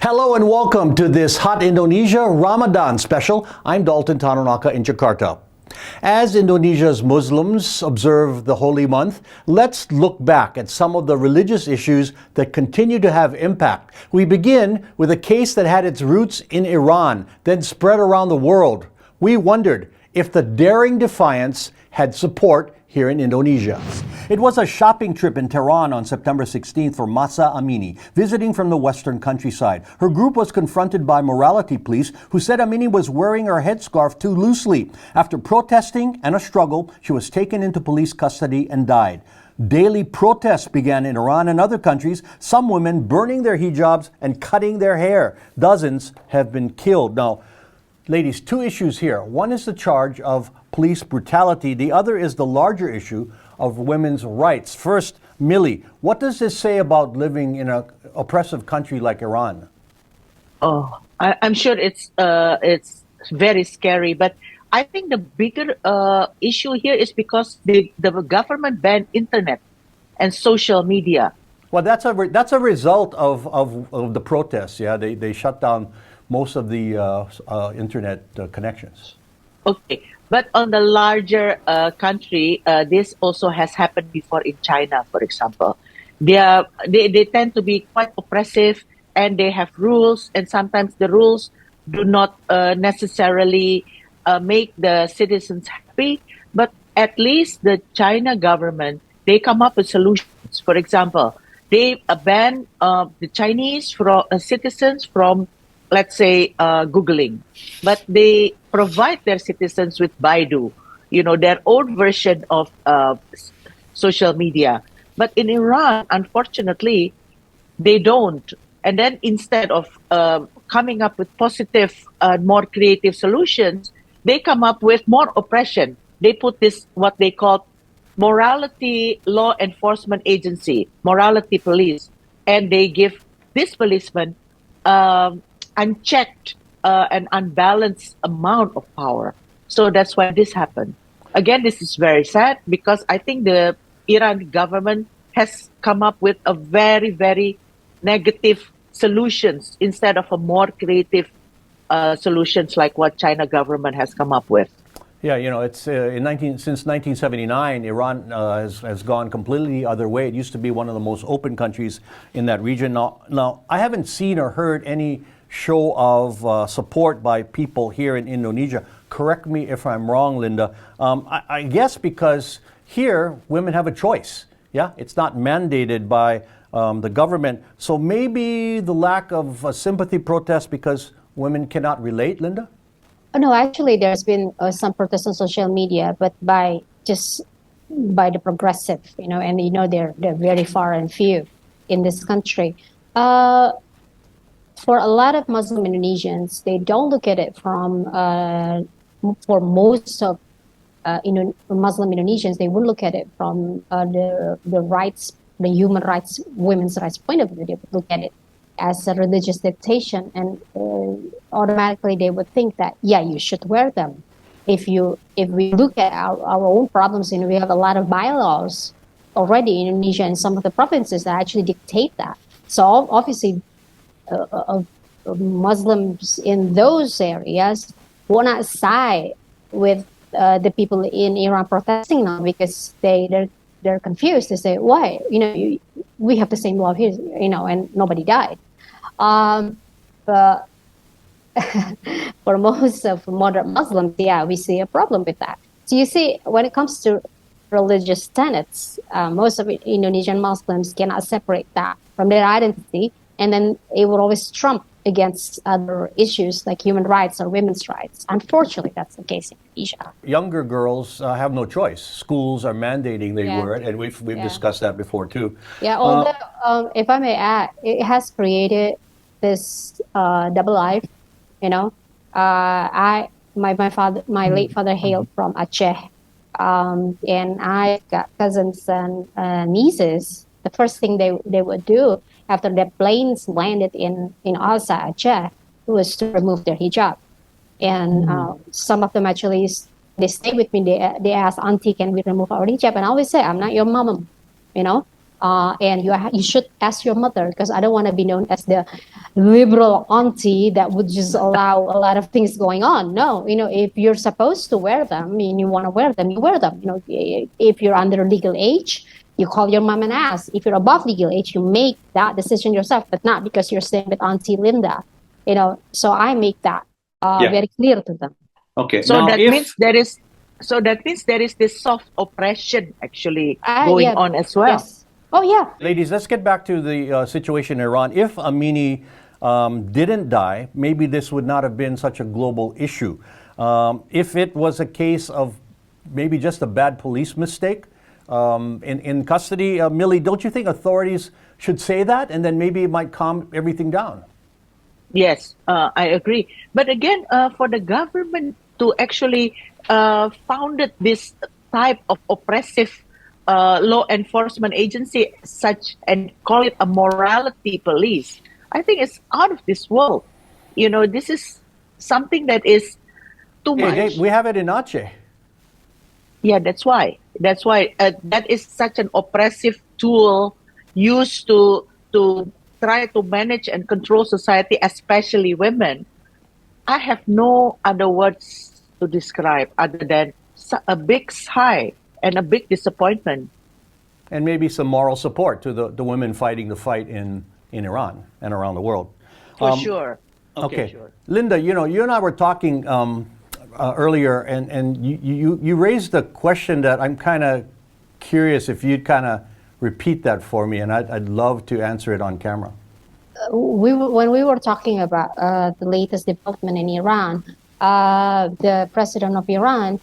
Hello and welcome to this Hot Indonesia Ramadan special. I'm Dalton Tanonaka in Jakarta. As Indonesia's Muslims observe the holy month, let's look back at some of the religious issues that continue to have impact. We begin with a case that had its roots in Iran, then spread around the world. We wondered if the daring Defiance had support here in Indonesia. It was a shopping trip in Tehran on September 16th for Masa Amini, visiting from the western countryside. Her group was confronted by morality police who said Amini was wearing her headscarf too loosely. After protesting and a struggle, she was taken into police custody and died. Daily protests began in Iran and other countries, some women burning their hijabs and cutting their hair. Dozens have been killed. Now, ladies, two issues here. One is the charge of police brutality. The other is the larger issue of women's rights. First, Millie, what does this say about living in an oppressive country like Iran? Oh, I'm sure it's very scary, but I think the bigger issue here is because the government banned internet and social media. Well, that's a result of the protests. Yeah, they shut down most of the internet connections. Okay, but on the larger country, this also has happened before in China, for example. They tend to be quite oppressive, and they have rules, and sometimes the rules do not necessarily make the citizens happy, but at least the China government, they come up with solutions. For example, they ban the Chinese citizens from, let's say, Googling, but they provide their citizens with Baidu, their own version of social media. But in Iran, unfortunately, they don't. And then instead of coming up with positive, more creative solutions, they come up with more oppression. They put this, what they call morality law enforcement agency, morality police, and they give this policeman unchecked and unbalanced amount of power. So that's why this happened. Again, this is very sad because I think the Iran government has come up with a very, very negative solutions instead of a more creative solutions like what China government has come up with. Yeah, it's since 1979, Iran has gone completely the other way. It used to be one of the most open countries in that region. Now I haven't seen or heard any show of support by people here in Indonesia. Correct me if I'm wrong, Linda. I guess because here women have a choice. Yeah, it's not mandated by the government. So maybe the lack of sympathy protest because women cannot relate, Linda? Oh, no, actually, there's been some protests on social media, but by the progressive, and they're very far and few in this country. For a lot of Muslim Indonesians, they don't look at it from, for most of Muslim Indonesians, they would look at it from the rights, the human rights, women's rights point of view. They would look at it as a religious dictation, and automatically they would think that, yeah, you should wear them. If we look at our own problems, we have a lot of bylaws already in Indonesia and some of the provinces that actually dictate that. So obviously, Muslims in those areas will not side with the people in Iran protesting now because they're confused. They say, why? We have the same law here, and nobody died. But for most of moderate Muslims, yeah, we see a problem with that. So you see, when it comes to religious tenets, most of Indonesian Muslims cannot separate that from their identity, and then it will always trump against other issues like human rights or women's rights. Unfortunately, that's the case in Indonesia. Younger girls have no choice. Schools are mandating they wear it, and we've discussed that before too. Yeah, although if I may add, it has created this double life. My late father hailed from Aceh, and I got cousins and nieces. The first thing they would do after their planes landed in Alsa, Aceh, was to remove their hijab. And some of them actually, they stay with me. They ask, Auntie, can we remove our hijab? And I always say, I'm not your mom, And you should ask your mother, because I don't want to be known as the liberal auntie that would just allow a lot of things going on. No, if you're supposed to wear them and you want to wear them, you wear them. If you're under legal age, you call your mom and ask. If you're above legal age, you make that decision yourself, but not because you're staying with Auntie Linda. So I make that very clear to them. Okay. So now, that means there is. So that means there is this soft oppression actually going on as well. Yes. Oh yeah. Ladies, let's get back to the situation in Iran. If Amini didn't die, maybe this would not have been such a global issue. If it was a case of maybe just a bad police mistake in custody, Millie, don't you think authorities should say that, and then maybe it might calm everything down? Yes, I agree. But again, for the government to actually founded this type of oppressive law enforcement agency, such and call it a morality police, I think it's out of this world. This is something that is too much. Hey, we have it in Aceh. Yeah, that's why. That is such an oppressive tool used to try to manage and control society, especially women. I have no other words to describe other than a big sigh and a big disappointment. And maybe some moral support to the women fighting the fight in Iran and around the world. For sure. Okay. Sure. Linda, you and I were talking earlier, and you raised a question that I'm kind of curious if you'd kind of repeat that for me, and I'd love to answer it on camera. When we were talking about the latest development in Iran, the president of Iran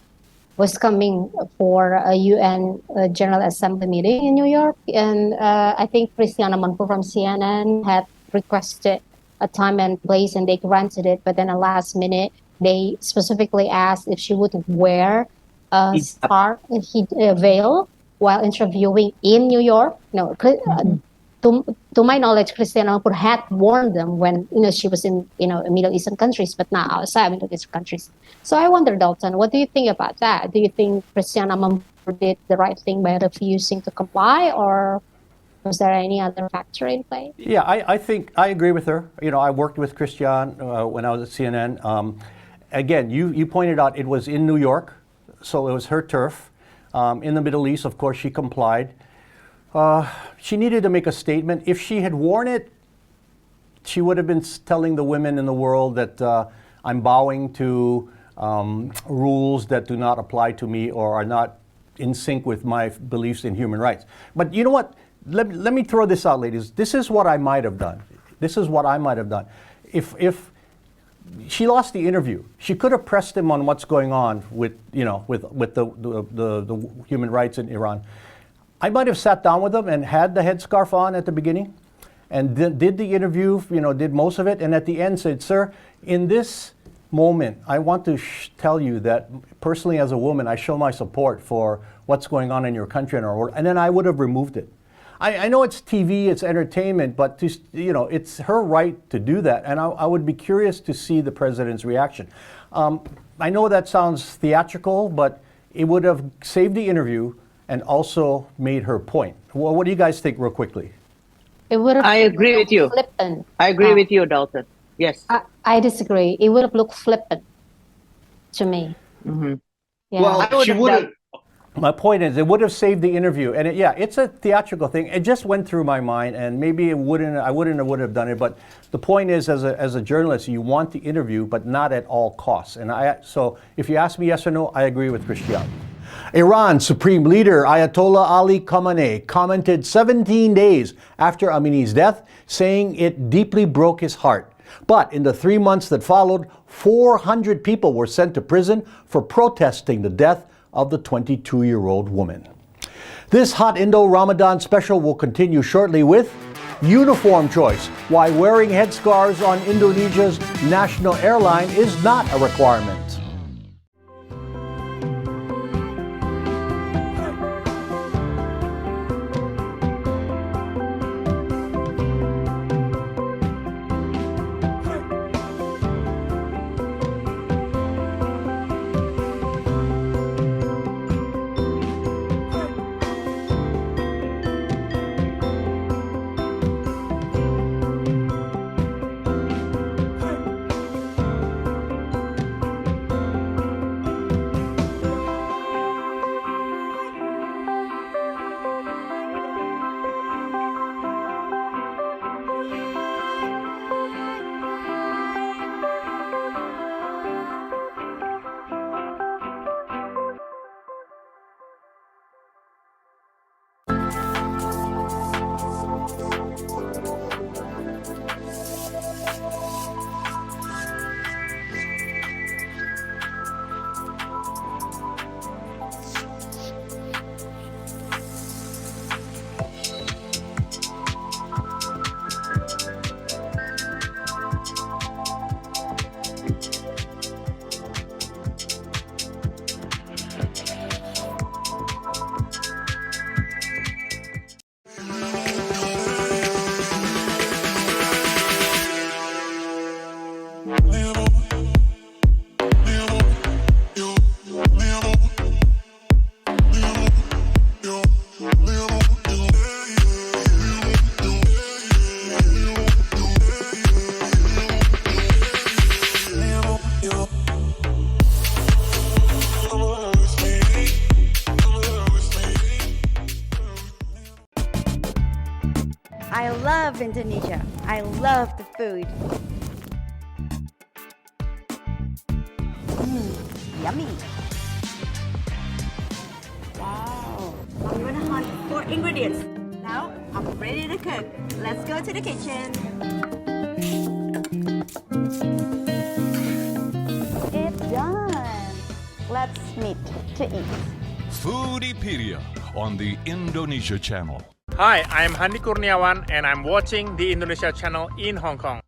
was coming for a UN General Assembly meeting in New York, and I think Christiana Manpur from CNN had requested a time and place, and they granted it. But then at last minute, they specifically asked if she would wear a scarf, a veil, while interviewing in New York. No, to my knowledge, Christiana Manpur had worn them when she was in Middle Eastern countries, but not outside Middle Eastern countries. So I wonder, Dalton, what do you think about that? Do you think Christiana Manpur did the right thing by refusing to comply, or was there any other factor in play? Yeah, I think I agree with her. I worked with Christiane when I was at CNN. Again, you pointed out it was in New York, so it was her turf. In the Middle East, of course, she complied. She needed to make a statement. If she had worn it, she would have been telling the women in the world that I'm bowing to rules that do not apply to me or are not in sync with my beliefs in human rights. But you know what? Let me throw this out, ladies. This is what I might have done. If she lost the interview, she could have pressed him on what's going on with the human rights in Iran. I might have sat down with them and had the headscarf on at the beginning and did the interview, did most of it, and at the end said, sir, in this moment, I want to tell you that personally as a woman, I show my support for what's going on in your country and our world, and then I would have removed it. I know it's TV, it's entertainment, but it's her right to do that, and I would be curious to see the president's reaction. I know that sounds theatrical, but it would have saved the interview and also made her point. Well, what do you guys think, real quickly? I agree with you. Flippant. I agree with you, Dalton. Yes. I disagree. It would have looked flippant to me. Mm-hmm. Yeah. Well, she would have. My point is, it would have saved the interview, and it's a theatrical thing. It just went through my mind, and maybe I would have done it. But the point is, as a journalist, you want the interview, but not at all costs. And so, if you ask me yes or no, I agree with Christiane. Iran's Supreme Leader Ayatollah Ali Khamenei commented 17 days after Amini's death, saying it deeply broke his heart. But in the 3 months that followed, 400 people were sent to prison for protesting the death of the 22-year-old woman. This Hot Indo Ramadan special will continue shortly with uniform choice, why wearing headscarves on Indonesia's national airline is not a requirement. Indonesia. I love the food. Yummy. Wow. I'm gonna hunt for ingredients. Now I'm ready to cook. Let's go to the kitchen. It's done. Let's meet to eat. Foodiepedia on the Indonesia Channel. Hi, I'm Handi Kurniawan and I'm watching the Indonesia channel in Hong Kong.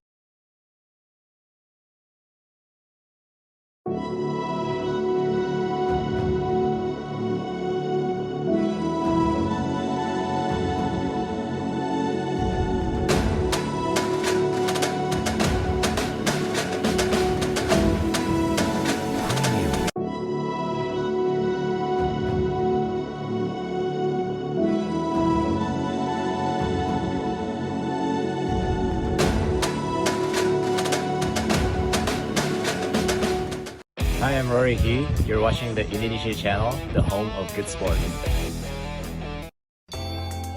Hi, I'm Rory He. You're watching the Indonesia channel, the home of good sport.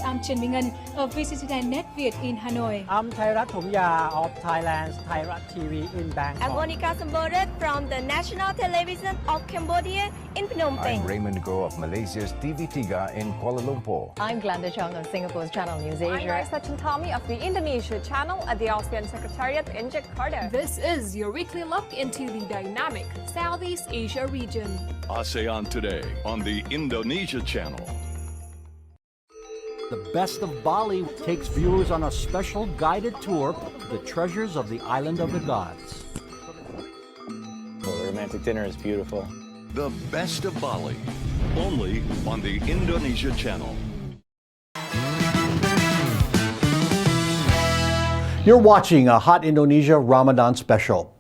I'm Trần Minh Ngân of VCCTV Net Việt in Hanoi. I'm Thairat Thumya of Thailand's Thairat TV in Bangkok. I'm Monica Sambodet from the National Television of Cambodia in Phnom Penh. I'm Raymond Go of Malaysia's TV3 in Kuala Lumpur. I'm Glenda Chong of Singapore's Channel News Asia. I'm Raisa Chantami of the Indonesia channel at the ASEAN Secretariat in Jakarta. This is your weekly look into the dynamic Southeast Asia region. ASEAN Today on the Indonesia Channel. The Best of Bali takes viewers on a special guided tour of the treasures of the island of the gods. Well, the romantic dinner is beautiful. The Best of Bali, only on the Indonesia Channel. You're watching a Hot Indonesia Ramadan special.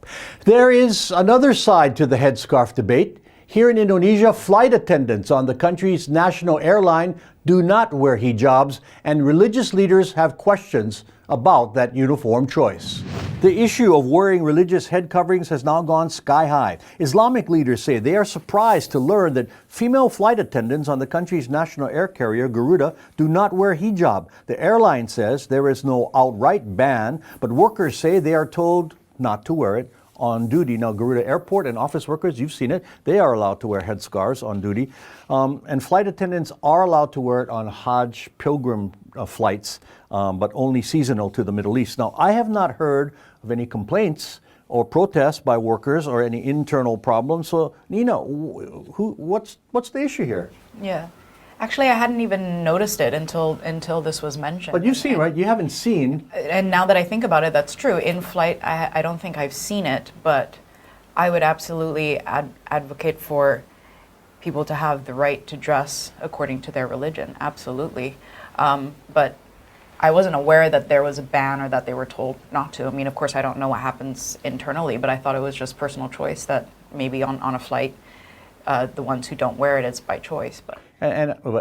There is another side to the headscarf debate. Here in Indonesia, flight attendants on the country's national airline do not wear hijabs, and religious leaders have questions about that uniform choice. The issue of wearing religious head coverings has now gone sky high. Islamic leaders say they are surprised to learn that female flight attendants on the country's national air carrier, Garuda, do not wear hijab. The airline says there is no outright ban, but workers say they are told not to wear it on duty. Now, Garuda Airport and office workers, you've seen it, they are allowed to wear headscarves on duty. And flight attendants are allowed to wear it on Hajj pilgrim flights, but only seasonal to the Middle East. Now, I have not heard of any complaints or protests by workers or any internal problems. So, Nina, what's the issue here? Yeah. Actually, I hadn't even noticed it until this was mentioned. But you've seen, right? You haven't seen. And now that I think about it, that's true. In flight, I don't think I've seen it, but I would absolutely advocate for people to have the right to dress according to their religion. Absolutely. But I wasn't aware that there was a ban or that they were told not to. I mean, of course, I don't know what happens internally, but I thought it was just personal choice that maybe on a flight, the ones who don't wear it, it's by choice. But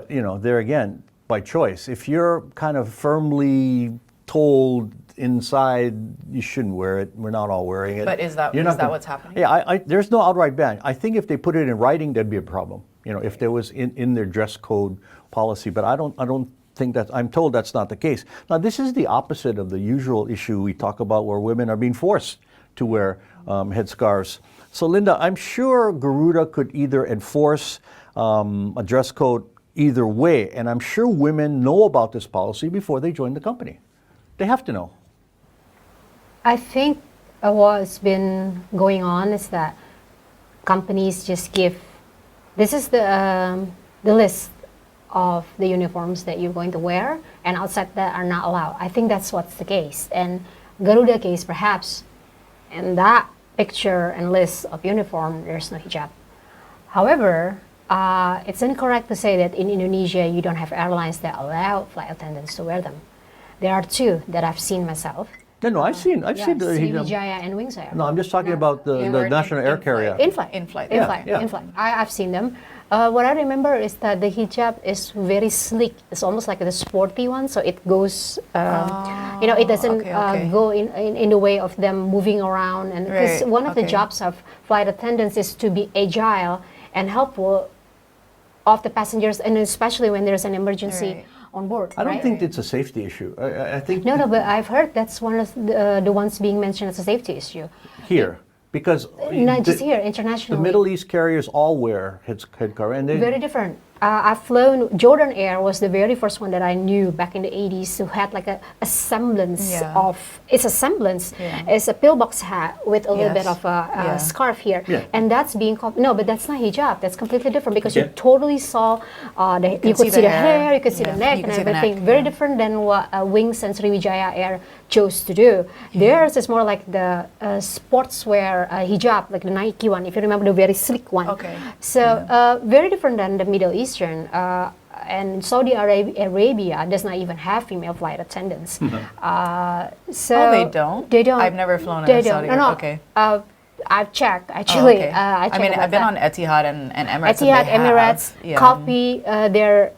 you know, there again, by choice. If you're kind of firmly told inside you shouldn't wear it, we're not all wearing it. But is that what's happening? Yeah, there's no outright ban. I think if they put it in writing, there'd be a problem. You know, if there was in their dress code policy. But I don't think that. I'm told that's not the case. Now, this is the opposite of the usual issue we talk about, where women are being forced to wear headscarves. So, Linda, I'm sure Garuda could either enforce a dress code either way, and I'm sure women know about this policy before they join the company. They have to know. I think what's been going on is that companies just give, this is the list of the uniforms that you're going to wear, and outside that are not allowed. I think that's what's the case. And Garuda case, perhaps, in that picture and list of uniform, there's no hijab. However, it's incorrect to say that in Indonesia you don't have airlines that allow flight attendants to wear them. There are two that I've seen myself. No, I've seen the Sriwijaya and Wings Air. No, I'm just talking about the national air carrier. In flight. I've seen them. What I remember is that the hijab is very sleek. It's almost like the sporty one, so it goes, it doesn't go in the way of them moving around. And because one of the jobs of flight attendants is to be agile and helpful of the passengers, and especially when there's an emergency on board. I don't right? think it's a safety issue. I think No, but I've heard that's one of the ones being mentioned as a safety issue. here, because Not just here, internationally. the Middle East carriers all wear headscarf, and they Very different. I've flown, Jordan Air was the very first one that I knew back in the 80s who had like a semblance of, it's a semblance, it's a pillbox hat with a little bit of a scarf here. And that's being, no, but that's not hijab, that's completely different because you totally saw, you could see the hair, you could see the neck and everything. Very different than what Wings and Sriwijaya Air chose to do. Theirs is more like the sportswear hijab, like the Nike one, if you remember the very sleek one. So very different than the Middle Eastern. And Saudi Arabia does not even have female flight attendants. So they don't? They don't. I've never flown in Saudi Arabia. No. Okay. I've checked actually. I mean, I've been on Etihad and Emirates. Etihad, Emirates copy their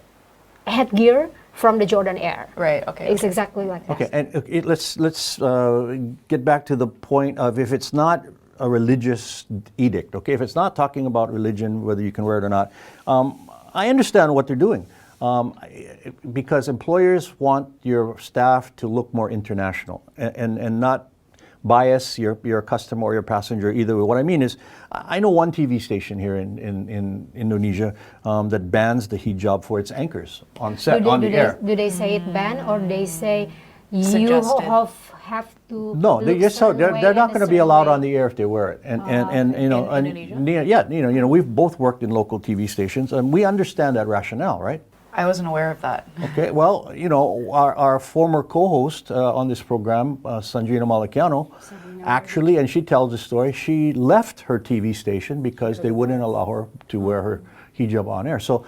headgear from the Jordan Air. Right. Okay. It's exactly like that. Okay, and let's get back to the point of if it's not a religious edict, okay, if it's not talking about religion, whether you can wear it or not, I understand what they're doing because employers want your staff to look more international and not bias your customer or your passenger either way. What I mean is, I know one TV station here in Indonesia that bans the hijab for its anchors on set, on the air. Do they say it ban or they say you have to? No, they just they're not going to be allowed on the air if they wear it. And you know, we've both worked in local TV stations and we understand that rationale, right? I wasn't aware of that. Okay, well, you know, our former co-host on this program, Sanjina Malakiano, actually, and she tells the story, she left her TV station because they wouldn't allow her to wear her hijab on air. So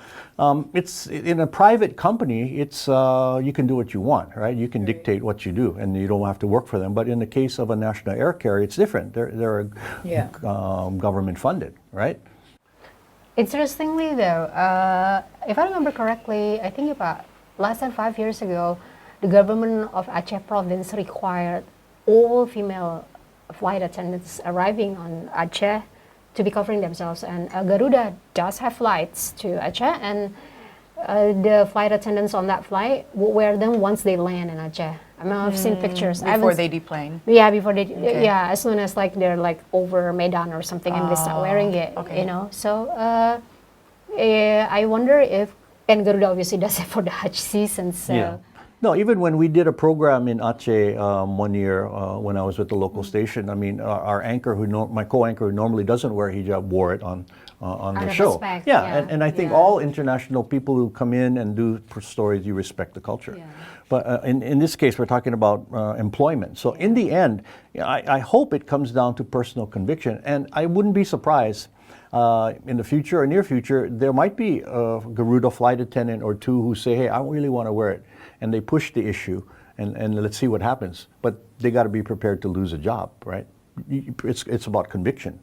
it's in a private company, it's you can do what you want, right? You can dictate what you do and you don't have to work for them. But in the case of a national air carrier, it's different. They're government funded, right? Interestingly though, if I remember correctly, I think about less than 5 years ago, the government of Aceh province required all female flight attendants arriving on Aceh to be covering themselves. And Garuda does have flights to Aceh, and the flight attendants on that flight will wear them once they land in Aceh. I mean, I've seen pictures. Before they deplane? Yeah, before they, as soon as like they're like over Medan or something and they start wearing it, you know. So I wonder if, and Garuda obviously does it for the Hajj season, so. No, even when we did a program in Aceh 1 year when I was with the local station, I mean, our anchor, my co-anchor who normally doesn't wear hijab, wore it on the show. Respect, and I think all international people who come in and do stories, you respect the culture. But in this case, we're talking about employment. So in the end, I hope it comes down to personal conviction. And I wouldn't be surprised in the future or near future, there might be a Garuda flight attendant or two who say, hey, I really want to wear it. And they push the issue and let's see what happens. But they got to be prepared to lose a job, right? It's about conviction.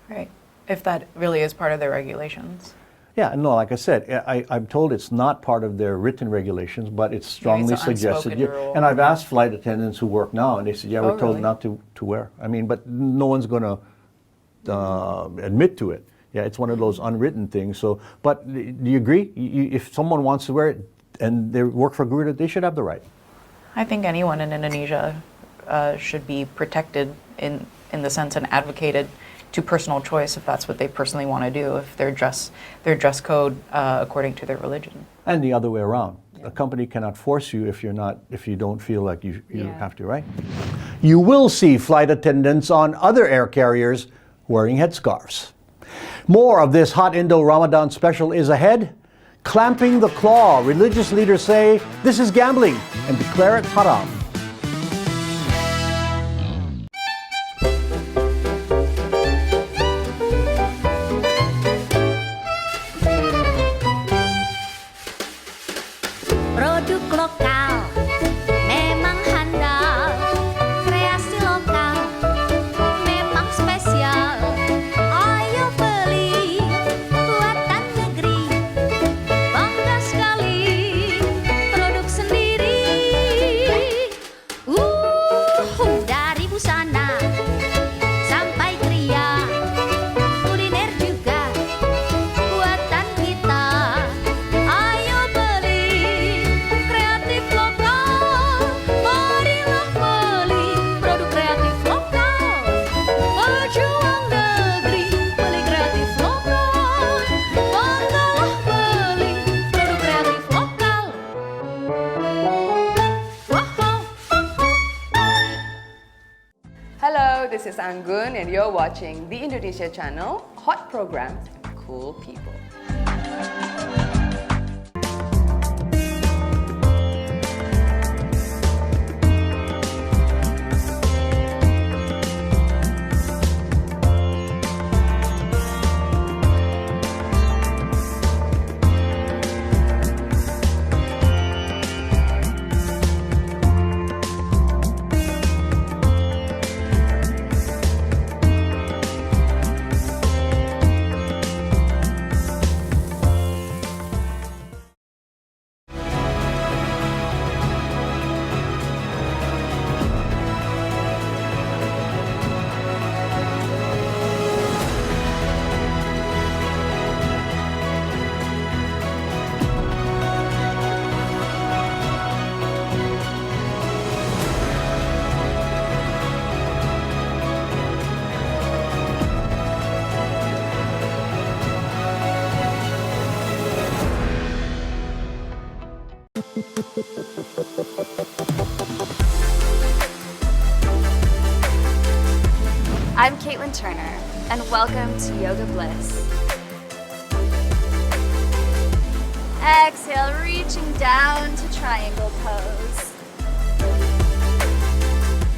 Right. If that really is part of their regulations. Yeah, no, like I said, I'm told it's not part of their written regulations, but it's strongly suggested. And I've asked flight attendants who work now, and they said, we're told not to wear. I mean, but no one's going to admit to it. Yeah, it's one of those unwritten things. So, but do you agree? If someone wants to wear it and they work for Garuda, they should have the right. I think anyone in Indonesia should be protected in the sense and advocated to personal choice if that's what they personally want to do, if their dress code according to their religion. And the other way around. A company cannot force you if you don't feel like you have to, right? You will see flight attendants on other air carriers wearing headscarves. More of this hot Indo Ramadan special is ahead. Clamping the claw, religious leaders say this is gambling and declare it haram. Produk lokal memang handal, kreasi lokal memang spesial. Ayo beli buatan negeri, bangga sekali produk sendiri. Anggun and you're watching the Indonesia channel, hot programs, cool people. I'm Caitlin Turner, and welcome to Yoga Bliss. Exhale, reaching down to triangle pose.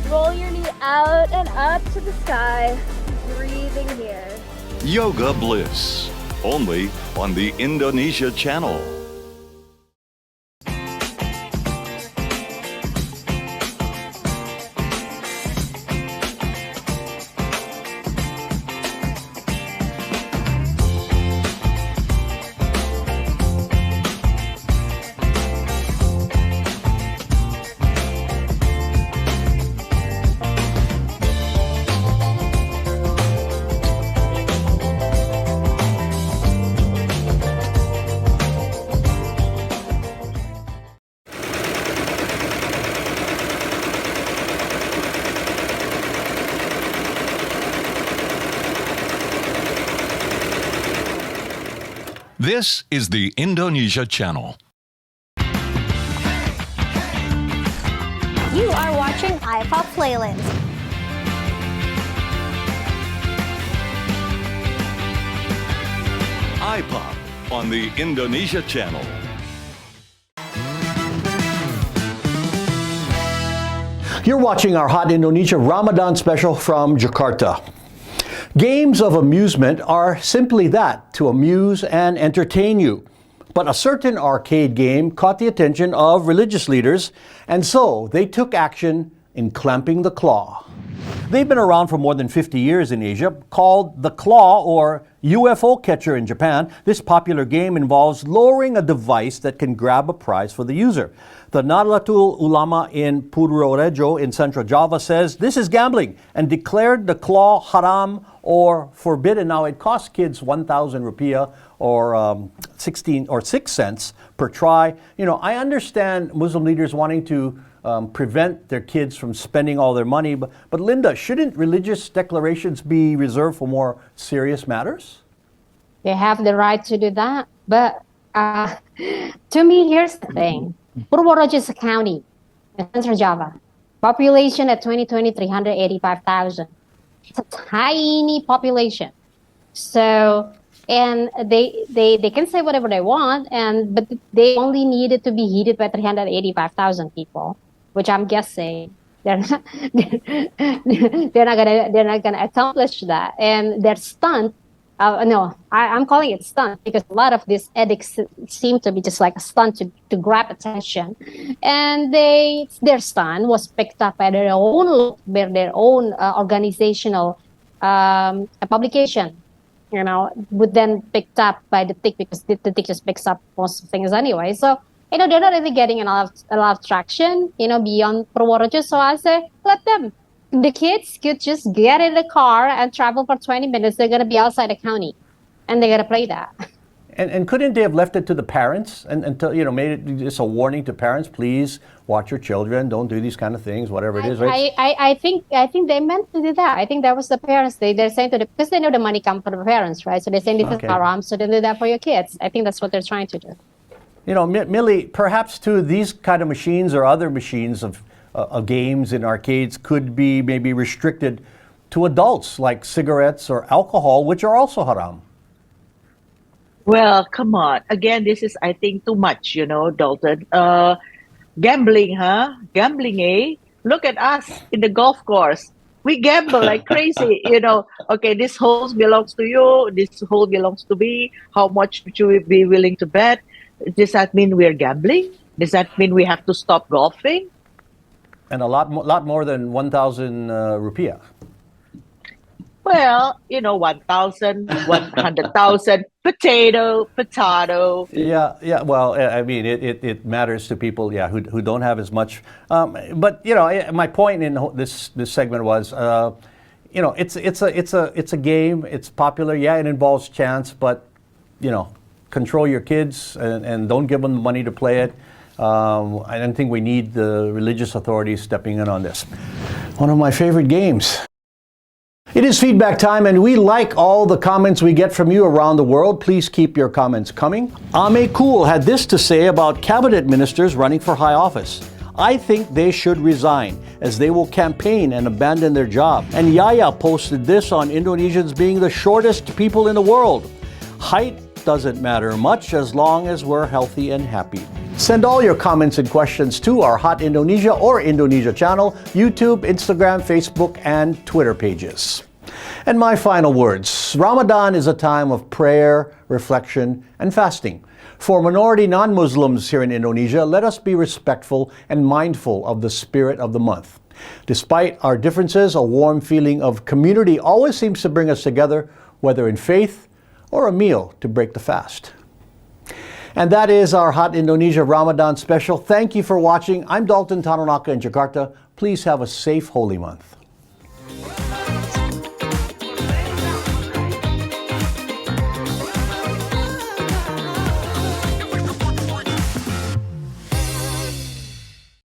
Roll your knee out and up to the sky, breathing here. Yoga Bliss, only on the Indonesia channel. This is the Indonesia channel. You are watching iPop Playlist. iPop on the Indonesia channel. You're watching our Hot Indonesia Ramadan special from Jakarta. Games of amusement are simply that, to amuse and entertain you. But a certain arcade game caught the attention of religious leaders, and so they took action in clamping the claw. They've been around for more than 50 years in Asia. Called the claw or UFO catcher in Japan, this popular game involves lowering a device that can grab a prize for the user. The Nahdlatul Ulama in Purworejo in Central Java says this is gambling and declared the claw haram or forbidden. Now it costs kids 1,000 rupiah or 16 or 6 cents per try. You know, I understand Muslim leaders wanting to prevent their kids from spending all their money. But Linda, shouldn't religious declarations be reserved for more serious matters? They have the right to do that. But to me, here's the thing. Purworejo is a county in Central Java. Population at 2020, 385,000. It's a tiny population. So, and they can say whatever they want, but they only needed to be heeded by 385,000 people, which I'm guessing they're not gonna accomplish that. And their stunt, I'm calling it stunt because a lot of these edicts seem to be just like a stunt to grab attention. And their stunt was picked up by their own organizational publication. You know, would then picked up by the TIC because the TIC just picks up most things anyway. So, they're not really getting a lot of traction, beyond Purworejo. So I say, let them. The kids could just get in the car and travel for 20 minutes. They're going to be outside the county, and they're going to play that. And couldn't they have left it to the parents and made it just a warning to parents? Please watch your children. Don't do these kind of things, whatever it is, right? I think they meant to do that. I think that was the parents. They're saying because they know the money comes from the parents, right? So they're saying this is haram, so they do that for your kids. I think that's what they're trying to do. Millie, perhaps too, these kind of machines or other machines of games in arcades could be maybe restricted to adults, like cigarettes or alcohol, which are also haram? Well, come on. Again, this is, I think, too much, Dalton. Gambling, huh? Gambling, eh? Look at us in the golf course. We gamble like crazy, Okay, this hole belongs to you. This hole belongs to me. How much should we be willing to bet? Does that mean we're gambling? Does that mean we have to stop golfing? And a lot more than 1,000 rupiah. Well, 1,000, 100,000, potato. Yeah. Well, I mean, it matters to people, who don't have as much. But my point in this segment was, it's a game. It's popular. Yeah, it involves chance, but control your kids and don't give them the money to play it. I don't think we need the religious authorities stepping in on this. One of my favorite games. It is feedback time, and we like all the comments we get from you around the world. Please keep your comments coming. Ame Cool had this to say about cabinet ministers running for high office. I think they should resign, as they will campaign and abandon their job. And Yaya posted this on Indonesians being the shortest people in the world. Height doesn't matter much as long as we're healthy and happy. Send all your comments and questions to our Hot Indonesia or Indonesia channel, YouTube, Instagram, Facebook, and Twitter pages. And my final words. Ramadan is a time of prayer, reflection, and fasting. For minority non-Muslims here in Indonesia, let us be respectful and mindful of the spirit of the month. Despite our differences, a warm feeling of community always seems to bring us together, whether in faith or a meal to break the fast. And that is our Hot Indonesia Ramadan special. Thank you for watching. I'm Dalton Tanonaka in Jakarta. Please have a safe holy month.